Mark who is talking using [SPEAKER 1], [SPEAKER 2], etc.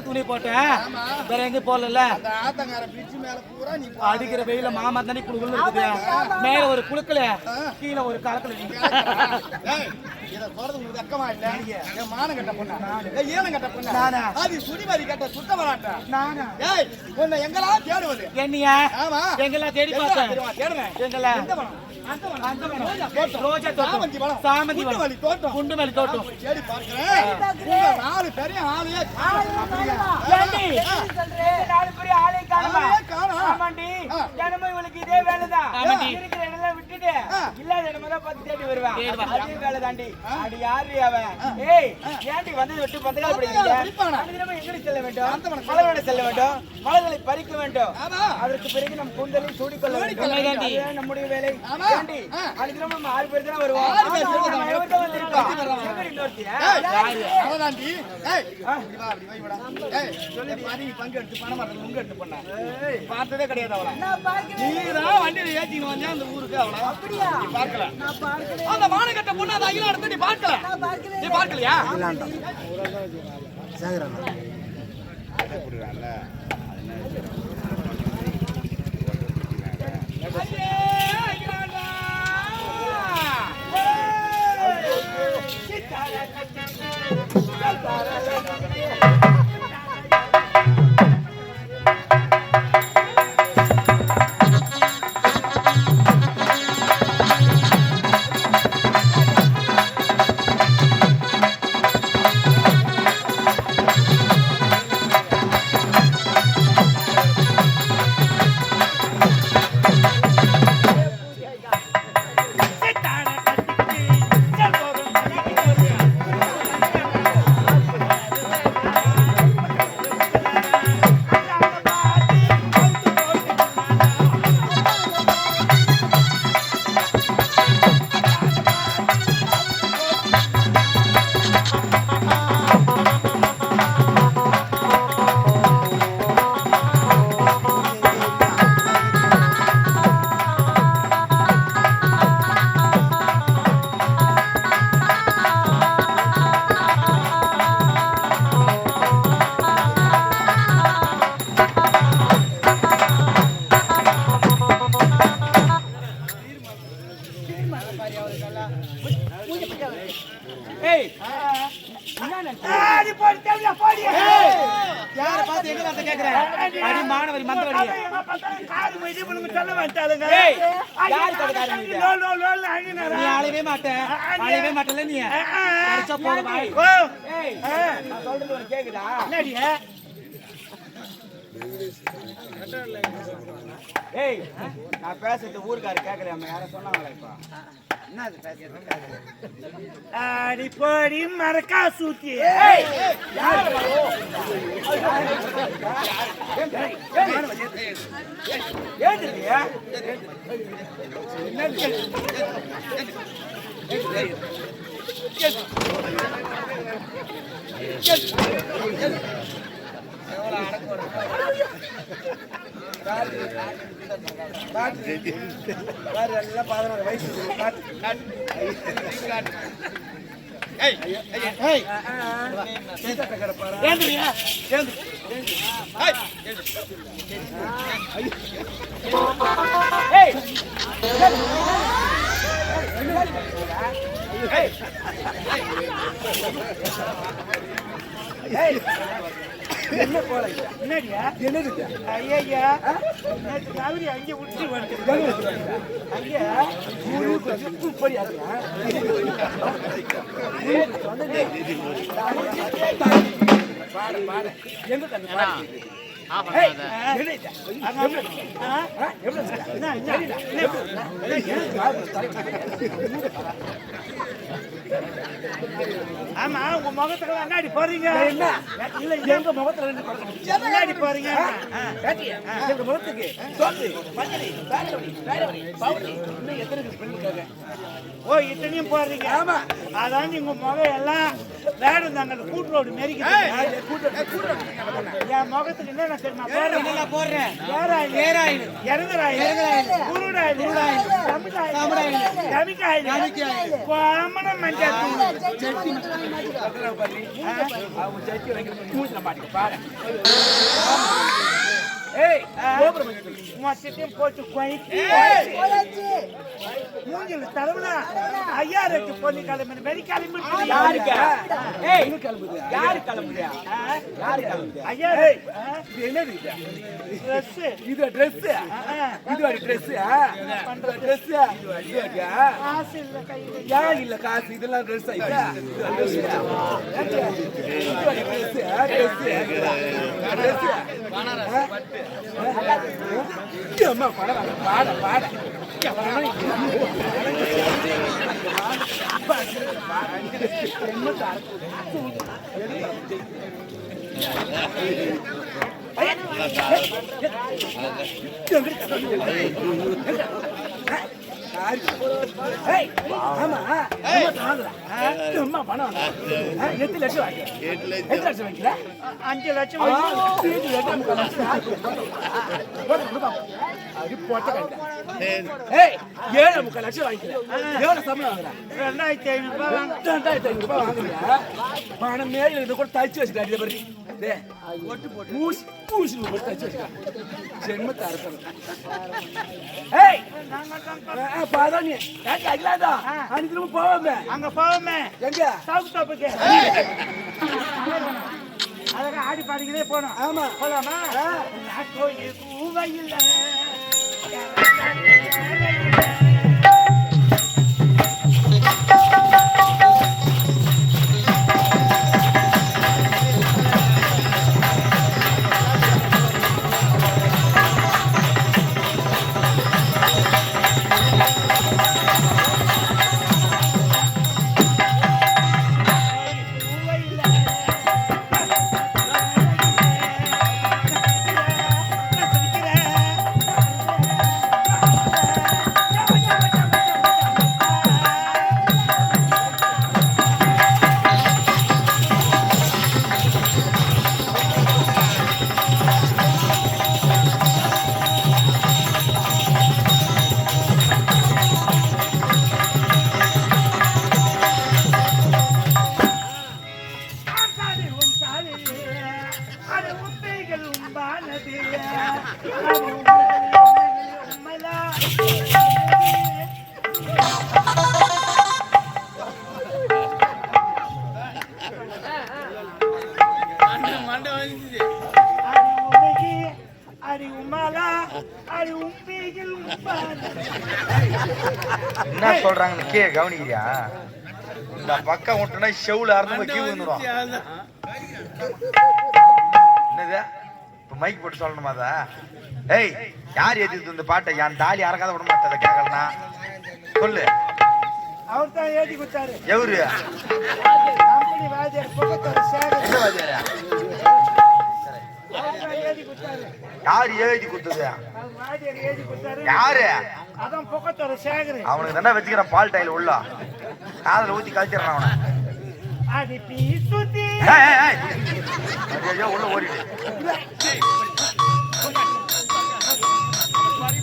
[SPEAKER 1] துணி போட்டேன் வேற எங்க போடல அடிக்கிற வெயில மாமா தண்ணி குழுக்குள்ள இருக்குது மேல ஒரு குழுக்கல கீழே ஒரு கலக்கல
[SPEAKER 2] எங்கெல்லாம் தேடுவது
[SPEAKER 1] என்னையா எங்கெல்லாம் தேடி பார்த்தேன் ரோஜா தோட்டம் சாமந்தி தோட்டம் குண்டுமல்லி தோட்டம்
[SPEAKER 2] தேடி பார்க்கிறேன். நாலு பெரிய ஆளையே
[SPEAKER 3] இதே வேலைதான் இருக்கிற இடத்துல விட்டுட்டு இல்லாத இடமெல்லாம் பார்த்து தேடி வருவேன். அதே வேலை தாண்டி அடி யாரு அவன்? ஏய் ஏண்டி வந்து விட்டு பந்தகால் படிக்கிறீங்க? எங்கடி செல்ல வேண்டும்? மலர்களை செல்ல வேண்டும், மலர்களை பறிக்க வேண்டும். அதற்கு பிறகு நம் கூந்தலை சூடிக்கொள்ள வேண்டும். நம்முடைய வேலை. அதுக்கு நம்ம 6 பேர் தான் வருவோம்.
[SPEAKER 2] பார்த்ததே கிடையாது. அவளை நீதான் வண்டியில ஏத்தின்னு வந்தா அந்த ஊருக்கு அவளை பார்க்கல. அந்த மானகட்ட பொண்ணு அந்த அகில எடுத்து நீ பார்க்கல. நீ பார்க்கலையா?
[SPEAKER 1] அழவே மாட்டேன் நீ
[SPEAKER 3] சொல்றது கேக்குதா? ஏய் நான் பேசுறது ஊருக்காரு கேட்கல. யாரும் சொன்னாங்களா? இப்ப என்ன அடிப்படி மரக்கா சூத்தி எல்லாம் 16 வயசு. என்ன போல என்னடியா? என்னது ஐயா காவிரி அங்கே விட்டு ஐயா ஆமா உங்க முகத்துல என்னாடி போறீங்க? இல்ல எங்க முகத்துல என்னாடி போறீங்க? எங்க முகத்துக்கு ஓ இத்தனையும் போறீங்க. ஆமா அதான் உங்க முகம் எல்லாம் வேடம் தாங்க கூட்டு ரோடு மெரிக்க. என் முகத்துக்கு என்ன தெரியுமா
[SPEAKER 1] என்னென்ன போடுறேன்?
[SPEAKER 3] ஏராயில்
[SPEAKER 1] ஏராயில்,
[SPEAKER 3] எருதராயில் குருடாயில் தமிழாயில் தமிக்காயில் கோமணம் மஞ்சள் அவங்க சட்டி வைக்கிற மூஞ்சில மாட்டிக்க பாரு ஏய் மொத்தத்தையும் போட்டு கொய்த்தி மூஞ்சில தரவுனா ஐயா ரெட்டு பொண்ணு கிளம்பு வெளி கிளம்பு யாருக்கு ஏய் கிளம்புது யாரு கிளம்புறியா யாரு கிளம்புது ஐயா என்னது ட்ரெஸ் இது ட்ரெஸ் இது ட்ரெஸ் பண்ற ட்ரெஸ் காசு இல்ல கையில யார் இல்ல காசு இதெல்லாம் ட்ரெஸ் ஐயா அம்மா பாட பாட ஆமா பணம் 8 லட்சம் வைக்கல 5 லட்சம் ஏழு 3/4 லட்சம் வாங்கிக்கல எவ்வளவு சம்பளம் வாங்குற 2500 ரூபாய் வாங்குறியா பணம் மேல இருந்து கூட தச்சு வச்சுக்காரு அங்க போவோமே எங்க சாவுக்கு தோப்புக்கு அழகா ஆடி பாடிக்கிட்டே போனோம் ஆமா போலாமா கோயில்
[SPEAKER 4] என்ன சொல்றாங்கன்னு கவனிக்கிறியா? இந்த பக்கம் விட்டுனா செவுல அறுந்து கீ வந்துடும். என்னது இப்ப மைக் போட்டு சொல்லணுமா? அத ஏய் யார் ஏத்தி இந்த பாட்டை என் தாலி அறக்காத விட மாட்டேன் கேட்கலனா சொல்லு.
[SPEAKER 3] அவர் தான் ஏத்தி கொடுத்தாரு.
[SPEAKER 4] எவரு?
[SPEAKER 3] கம்பெனி வாஜர் பொகத்தர் சேகர்.
[SPEAKER 4] என்ன வாஜர்? யார் ஏத்தி கொடுத்தது?
[SPEAKER 3] வாஜர் ஏத்தி கொடுத்தாரு.
[SPEAKER 4] யாரு?
[SPEAKER 3] அதான் பொகத்தர் சேகர்.
[SPEAKER 4] அவனுக்கு தானே வச்சுக்கிற பால் டைல் உள்ள காதல ஊத்தி கழிச்சிடறான் அவனை.
[SPEAKER 3] அடி பீசுதி
[SPEAKER 4] உள்ள ஓடிடு.